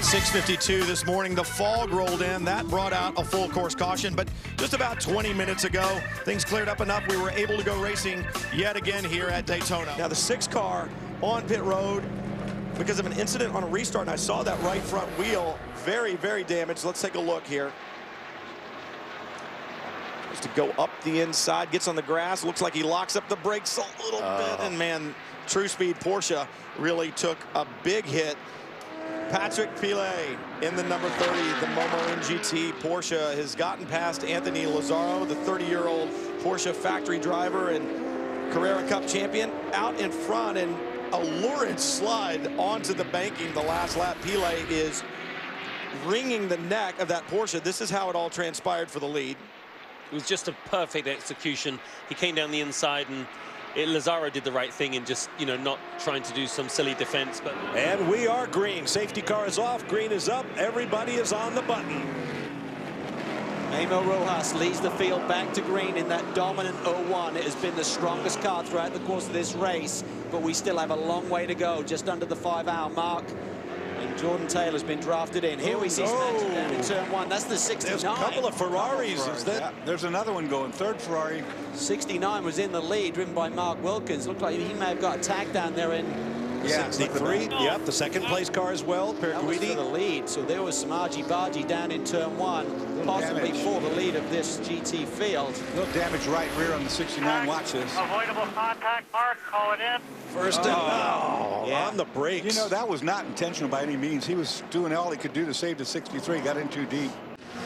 at 6:52 this morning. The fog rolled in. That brought out a full course caution, but just about 20 minutes ago, things cleared up enough. We were able to go racing yet again here at Daytona. Now the 6 car on pit road because of an incident on a restart, and I saw that right front wheel very, very damaged. Let's take a look here. Just to go up the inside, gets on the grass. Looks like he locks up the brakes a little bit, and man, True Speed Porsche really took a big hit. Patrick Pilet in the number 30, the Momo GT Porsche has gotten past Anthony Lazzaro, the 30-year-old Porsche factory driver and Carrera Cup champion, out in front, and a lurid slide onto the banking the last lap. Pilet is wringing the neck of that Porsche. This is how it all transpired for the lead. It was just a perfect execution. He came down the inside, and Lazzaro did the right thing in just, you know, not trying to do some silly defense. But and we are green. Safety car is off. Green is up. Everybody is on the button. Emil Rojas leads the field back to green in that dominant 01. It has been the strongest car throughout the course of this race, but we still have a long way to go, just under the 5-hour mark. And Jordan Taylor's been drafted in. Here we see Smagsy down in turn 1. That's the 69. There's a couple of Ferraris. Is that? Yeah, there's another one going, third Ferrari. 69 was in the lead, driven by Mark Wilkins. Looked like he may have got a tag down there in 63. Yep, the second place car as well. That was for the lead. So there was some argy-bargy down in turn 1, possibly for the lead of this GT field. Little damage right rear on the 69. Watch this. Avoidable contact, Mark. Call it in. First on the brakes. You know, that was not intentional by any means. He was doing all he could do to save the 63. Got in too deep.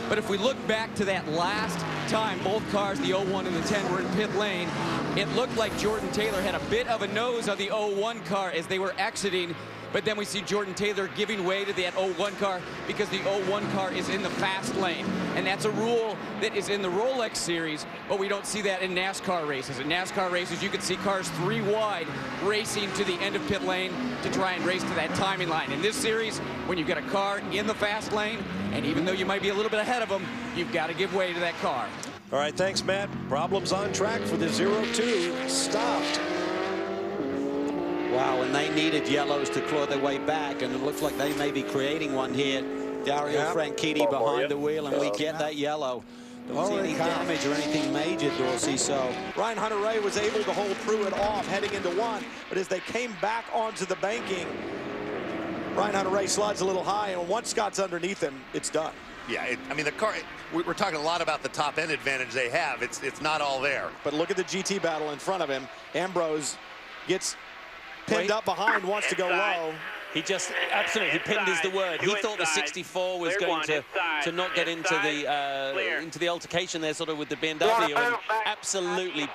But if we look back to that last time both cars, the 01 and the 10, were in pit lane, it looked like Jordan Taylor had a bit of a nose on the 01 car as they were exiting. But then we see Jordan Taylor giving way to that 01 car because the 01 car is in the fast lane. And that's a rule that is in the Rolex series, but we don't see that in NASCAR races. In NASCAR races, you can see cars 3 wide racing to the end of pit lane to try and race to that timing line. In this series, when you've got a car in the fast lane, and even though you might be a little bit ahead of them, you've got to give way to that car. All right, thanks, Matt. Problems on track for the 02. Stopped. Wow, and they needed yellows to claw their way back, and it looks like they may be creating one here. Dario Franchitti behind the wheel, and we get that yellow. Don't see any damage or anything major, Dorsey, so. Ryan Hunter-Reay was able to hold Pruitt off heading into 1, but as they came back onto the banking, Ryan Hunter-Reay slides a little high, and once Scott's underneath him, it's done. Yeah, I mean, the car, we're talking a lot about the top end advantage they have. It's not all there. But look at the GT battle in front of him. Ambrose gets pinned up behind, wants to go low. he just absolutely pinned is the word. He thought the 64 was going to not get into the altercation there, sort of with the BMW, and absolutely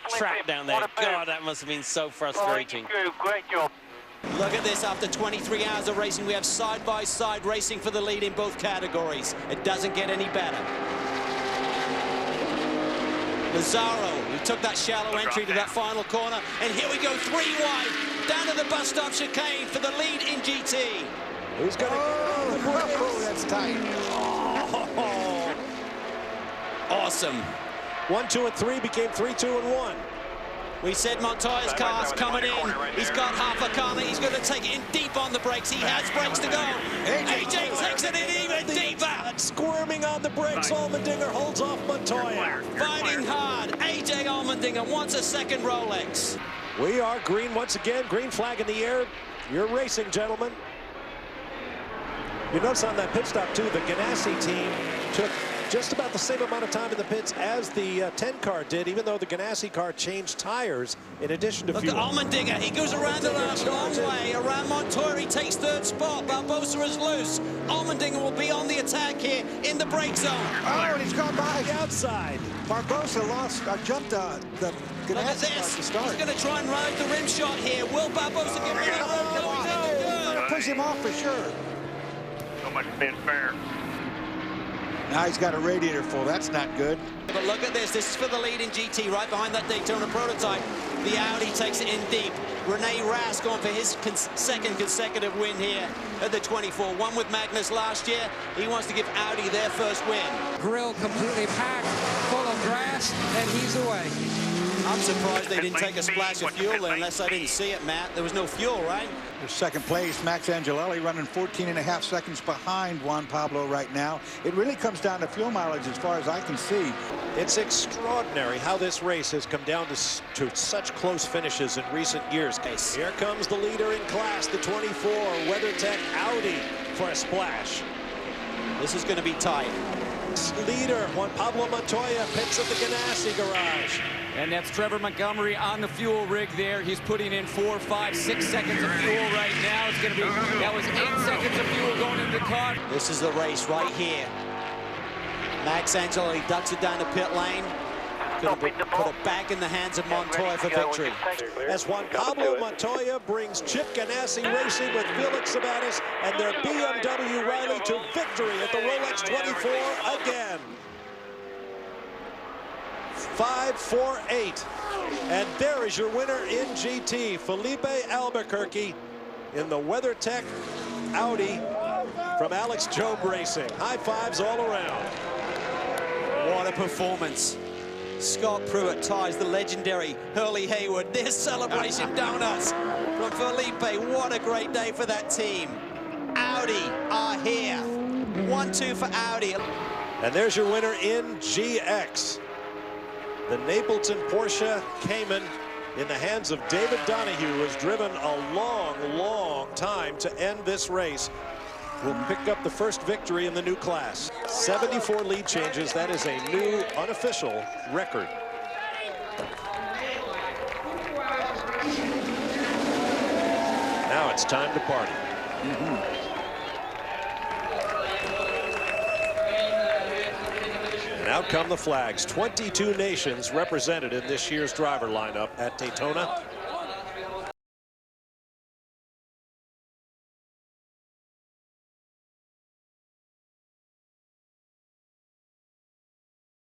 trapped down there. God, that must have been so frustrating. Great job. Look at this, after 23 hours of racing, we have side-by-side racing for the lead in both categories. It doesn't get any better. Lazzaro, who took that shallow entry to that final corner, and here we go, 3 wide, down to the bus stop chicane for the lead in GT. Who's gonna That's tight. Oh. Awesome. 1, 2, and 3 became 3, 2, and 1. We said Montoya's car's coming in. He's got half a car. He's going to take it in deep on the brakes. He has brakes to go. AJ takes it in even deeper. Squirming on the brakes. Allmendinger holds off Montoya. Fighting hard. AJ Allmendinger wants a second Rolex. We are green once again. Green flag in the air. You're racing, gentlemen. You notice on that pit stop, too, the Ganassi team took just about the same amount of time in the pits as the 10 car did, even though the Ganassi car changed tires in addition to fuel. Look at Allmendinger. He goes around the long way. Around Montoya, he takes 3rd spot. Barbosa is loose. Allmendinger will be on the attack here in the brake zone. Oh, and he's gone by the outside. Barbosa jumped the Look at this. He's going to try and ride the rim shot here. Will Barbosa get rid of it? No, he didn't do it. Push him off for sure. So much being fair. Now he's got a radiator full. That's not good. But look at this. This is for the lead in GT, right behind that Daytona prototype. The Audi takes it in deep. Rene Rast going for his second consecutive win here at the 24. Won with Magnus last year. He wants to give Audi their first win. Grill completely packed, full of grass, and he's away. I'm surprised they didn't take a splash of fuel there, unless I didn't see it, Matt. There was no fuel, right? For second place, Max Angelelli running 14.5 seconds behind Juan Pablo right now. It really comes down to fuel mileage as far as I can see. It's extraordinary how this race has come down to such close finishes in recent years. Here comes the leader in class, the 24 WeatherTech Audi, for a splash. This is going to be tight. Leader Juan Pablo Montoya pits at the Ganassi garage. And that's Trevor Montgomery on the fuel rig there. He's putting in 4, 5, 6 seconds of fuel right now. It's going to be, that was 8 seconds of fuel going into the car. This is the race right here. Max Angelelli ducks it down the pit lane. Gonna put it back in the hands of Montoya for victory. As Juan Pablo Montoya brings Chip Ganassi Racing with Felix Sabates and their BMW Riley to victory at the Rolex 24 again. 5-4-8. And there is your winner in GT, Felipe Albuquerque in the WeatherTech Audi from Alex Job Racing. High fives all around. What a performance. Scott Pruitt ties the legendary Hurley Haywood. There's celebration donuts from Felipe. What a great day for that team. Audi are here. 1-2 for Audi. And there's your winner in GX. The Napleton Porsche Cayman in the hands of David Donahue has driven a long, long time to end this race. Will pick up the first victory in the new class. 74 lead changes. That is a new unofficial record. Now it's time to party. And out come the flags. 22 nations represented in this year's driver lineup at Daytona.